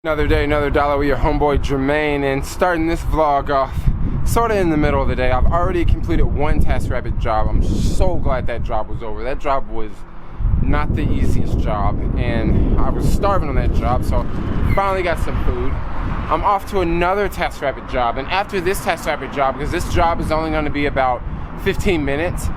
Another day, another dollar with your homeboy Jermaine, and starting this vlog off sort of in the middle of the day. I've already completed one TaskRabbit job. I'm so glad that job was over. That job was not the easiest job, and I was starving on that job, so finally got some food. I'm off to another TaskRabbit job, and after this TaskRabbit job, because this job is only going to be about 15 minutes,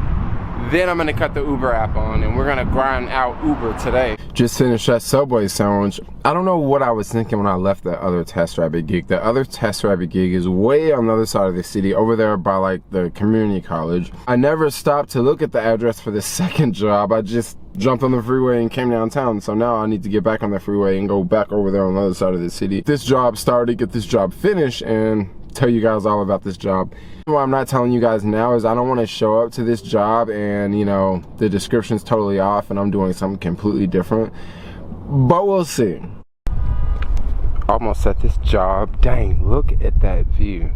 then I'm gonna cut the Uber app on and we're gonna grind out Uber today. Just finished that Subway sandwich. I don't know what I was thinking when I left that other TaskRabbit gig. The other TaskRabbit gig is way on the other side of the city, over there by like the community college. I never stopped to look at the address for the second job. I just jumped on the freeway and came downtown. So now I need to get back on the freeway and go back over there on the other side of the city. This job started, get this job finished, and tell you guys all about this job. What I'm not telling you guys now is I don't want to show up to this job and, you know, the description's totally off and I'm doing something completely different, but we'll see. Almost at this job. Dang, look at that view.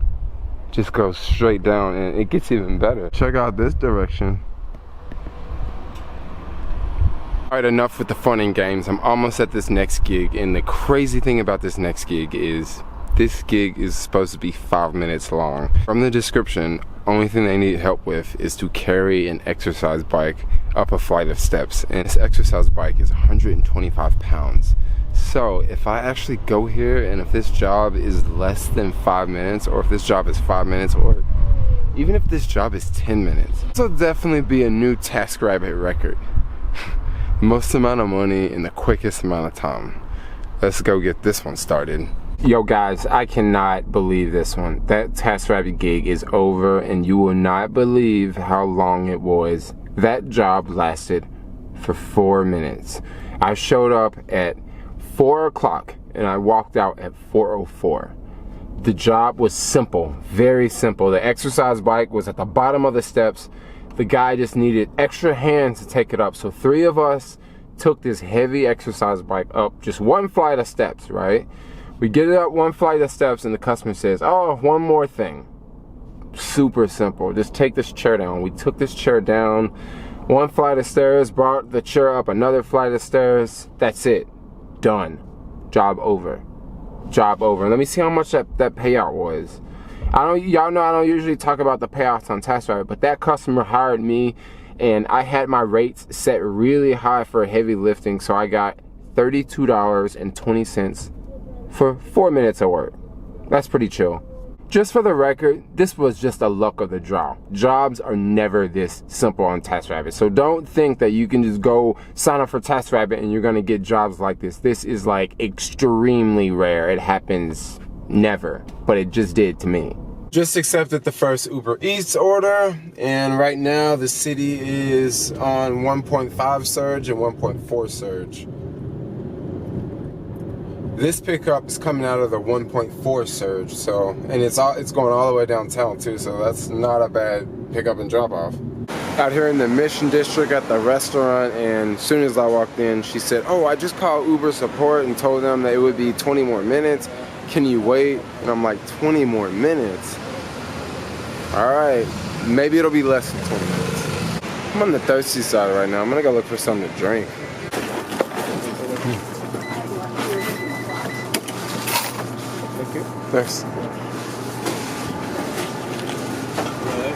Just goes straight down and it gets even better. Check out this direction. Alright, enough with the fun and games. I'm almost at this next gig, and the crazy thing about this next gig is this gig is supposed to be 5 minutes long. From the description, only thing they need help with is to carry an exercise bike up a flight of steps. And this exercise bike is 125 pounds. So if I actually go here, and if this job is less than 5 minutes, or if this job is 5 minutes, or even if this job is 10 minutes, this will definitely be a new TaskRabbit record. Most amount of money in the quickest amount of time. Let's go get this one started. Yo guys, I cannot believe this one. That TaskRabbit gig is over, and you will not believe how long it was. That job lasted for 4 minutes. I showed up at 4 o'clock and I walked out at 4:04. The job was simple, very simple. The exercise bike was at the bottom of the steps. The guy just needed extra hands to take it up. So 3 of us took this heavy exercise bike up just 1 flight of steps, right? We get it up 1 flight of steps and the customer says, oh, one more thing. Super simple, just take this chair down. We took this chair down 1 flight of stairs, brought the chair up another flight of stairs. That's it, done. Job over, job over. Let me see how much that payout was. Y'all know I don't usually talk about the payouts on TaskRabbit, but that customer hired me and I had my rates set really high for heavy lifting, so I got $32.20 for 4 minutes of work. That's pretty chill. Just for the record, this was just a luck of the draw. Jobs are never this simple on TaskRabbit, so don't think that you can just go sign up for TaskRabbit and you're gonna get jobs like this. This is like extremely rare. It happens never, but it just did to me. Just accepted the first UberEats order, and right now the city is on 1.5 surge and 1.4 surge. This pickup is coming out of the 1.4 surge, so, and it's going all the way downtown too, so that's not a bad pickup and drop off. Out here in the Mission District at the restaurant, and as soon as I walked in, she said, oh, I just called Uber support and told them that it would be 20 more minutes. Can you wait? And I'm like, 20 more minutes? All right, maybe it'll be less than 20 minutes. I'm on the thirsty side right now. I'm gonna go look for something to drink. Thanks.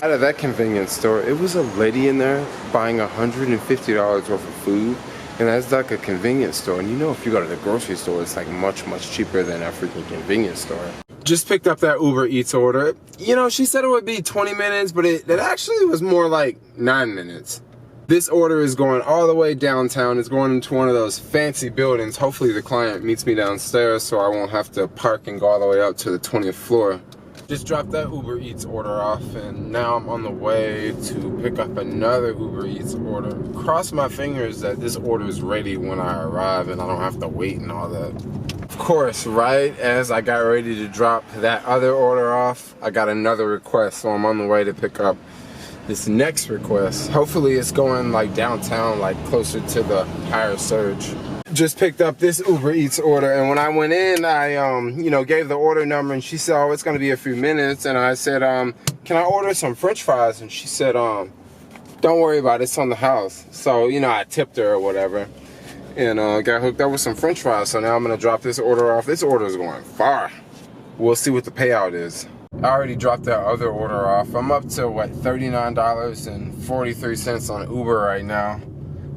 Out of that convenience store, it was a lady in there buying $150 worth of food, and that's like a convenience store. And you know, if you go to the grocery store, it's like much cheaper than a freaking convenience store. Just picked up that UberEats order. You know, she said it would be 20 minutes, but it actually was more like 9 minutes. This order is going all the way downtown. It's going into one of those fancy buildings. Hopefully the client meets me downstairs so I won't have to park and go all the way up to the 20th floor. Just dropped that UberEats order off, and now I'm on the way to pick up another UberEats order. Cross my fingers that this order is ready when I arrive and I don't have to wait and all that. Of course, right as I got ready to drop that other order off, I got another request, so I'm on the way to pick up this next request. Hopefully it's going like downtown, like closer to the higher surge. Just picked up this UberEats order, and when I went in, I you know, gave the order number, and she said, oh, it's gonna be a few minutes, and I said, can I order some french fries? And she said, don't worry about it, it's on the house. So, you know, I tipped her or whatever. and got hooked up with some french fries. So now I'm gonna drop this order off. This order is going far. We'll see what the payout is. I already dropped that other order off. I'm up to what, $39.43 on Uber right now,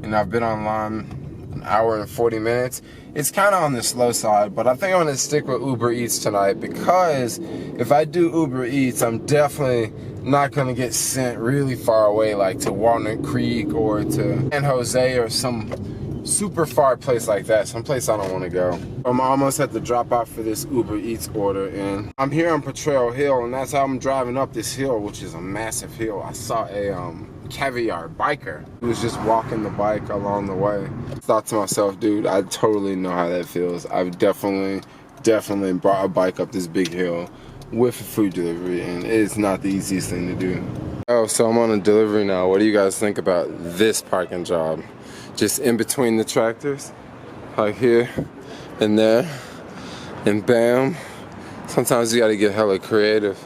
and I've been online an hour and 40 minutes. It's kind of on the slow side, but I think I'm gonna stick with Uber Eats tonight, because if I do Uber Eats, I'm definitely not gonna get sent really far away, like to Walnut Creek or to San Jose or some super far place like that, someplace I don't want to go. I'm almost at the drop off for this Uber Eats order, and I'm here on Potrero Hill, and that's how I'm driving up this hill, which is a massive hill. I saw a caviar biker. He was just walking the bike along the way. I thought to myself, dude, I totally know how that feels. I've definitely brought a bike up this big hill with a food delivery, and it's not the easiest thing to do. Oh, so I'm on a delivery now. What do you guys think about this parking job? Just in between the tractors, like here and there, and bam. Sometimes you gotta get hella creative.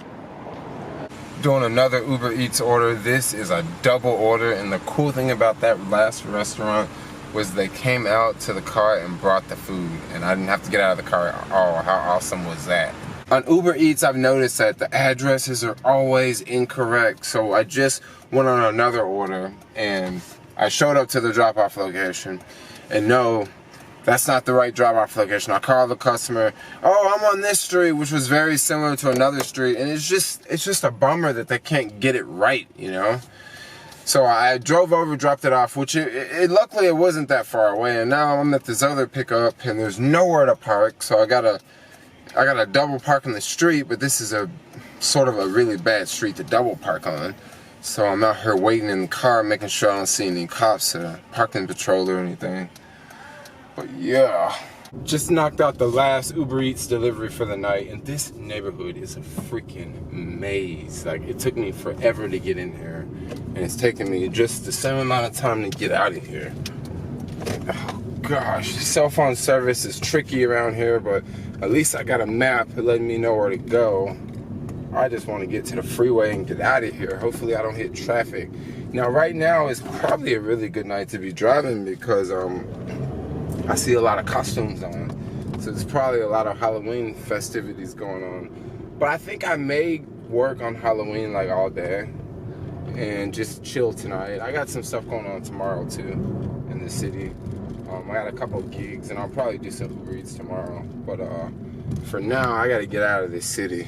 Doing another Uber Eats order. This is a double order, and the cool thing about that last restaurant was they came out to the car and brought the food, and I didn't have to get out of the car at all. How awesome was that? On Uber Eats, I've noticed that the addresses are always incorrect, so I just went on another order, and I showed up to the drop-off location, and no, that's not the right drop-off location. I called the customer, oh, I'm on this street, which was very similar to another street, and it's just a bummer that they can't get it right, you know? So I drove over, dropped it off, which luckily it wasn't that far away, and now I'm at this other pickup, and there's nowhere to park, so I gotta double park on the street, but this is a sort of a really bad street to double park on. So I'm out here waiting in the car, making sure I don't see any cops or parking patrol or anything. But yeah, just knocked out the last Uber Eats delivery for the night, and this neighborhood is a freaking maze. Like, it took me forever to get in here, and it's taking me just the same amount of time to get out of here. Oh gosh, cell phone service is tricky around here, but at least I got a map letting me know where to go. I just want to get to the freeway and get out of here. Hopefully I don't hit traffic. Now right now is probably a really good night to be driving, because I see a lot of costumes on. So there's probably a lot of Halloween festivities going on. But I think I may work on Halloween like all day and just chill tonight. I got some stuff going on tomorrow too in the city. I got a couple of gigs, and I'll probably do some Uber Eats tomorrow. But for now, I got to get out of this city.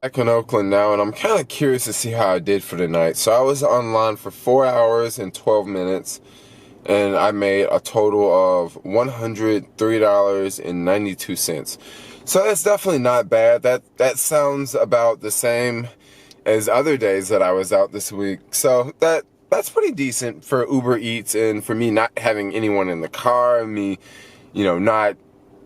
Back in Oakland now, and I'm kind of curious to see how I did for the night. So I was online for 4 hours and 12 minutes, and I made a total of $103.92. So that's definitely not bad. That sounds about the same as other days that I was out this week. So that's pretty decent for Uber Eats, and for me not having anyone in the car, me, you know, not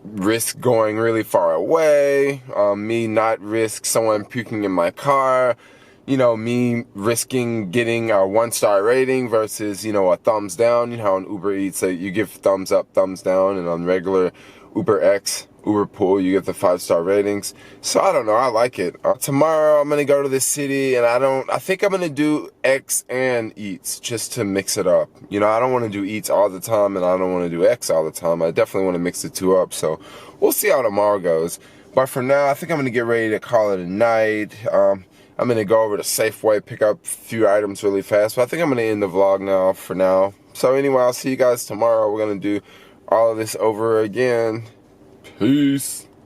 risk going really far away, me not risk someone puking in my car, you know, me risking getting a 1-star rating versus, you know, a thumbs down. You know how on Uber Eats you give thumbs up, thumbs down, and on regular UberX, Uber Pool, you get the 5-star ratings. So I don't know, I like it. Tomorrow I'm gonna go to the city, and I think I'm gonna do X and Eats just to mix it up. You know, I don't want to do Eats all the time, and I don't want to do X all the time. I definitely want to mix the two up. So we'll see how tomorrow goes. But for now, I think I'm gonna get ready to call it a night. I'm gonna go over to Safeway, pick up a few items really fast. But I think I'm gonna end the vlog now for now. So anyway, I'll see you guys tomorrow. We're gonna do all of this over again. Peace.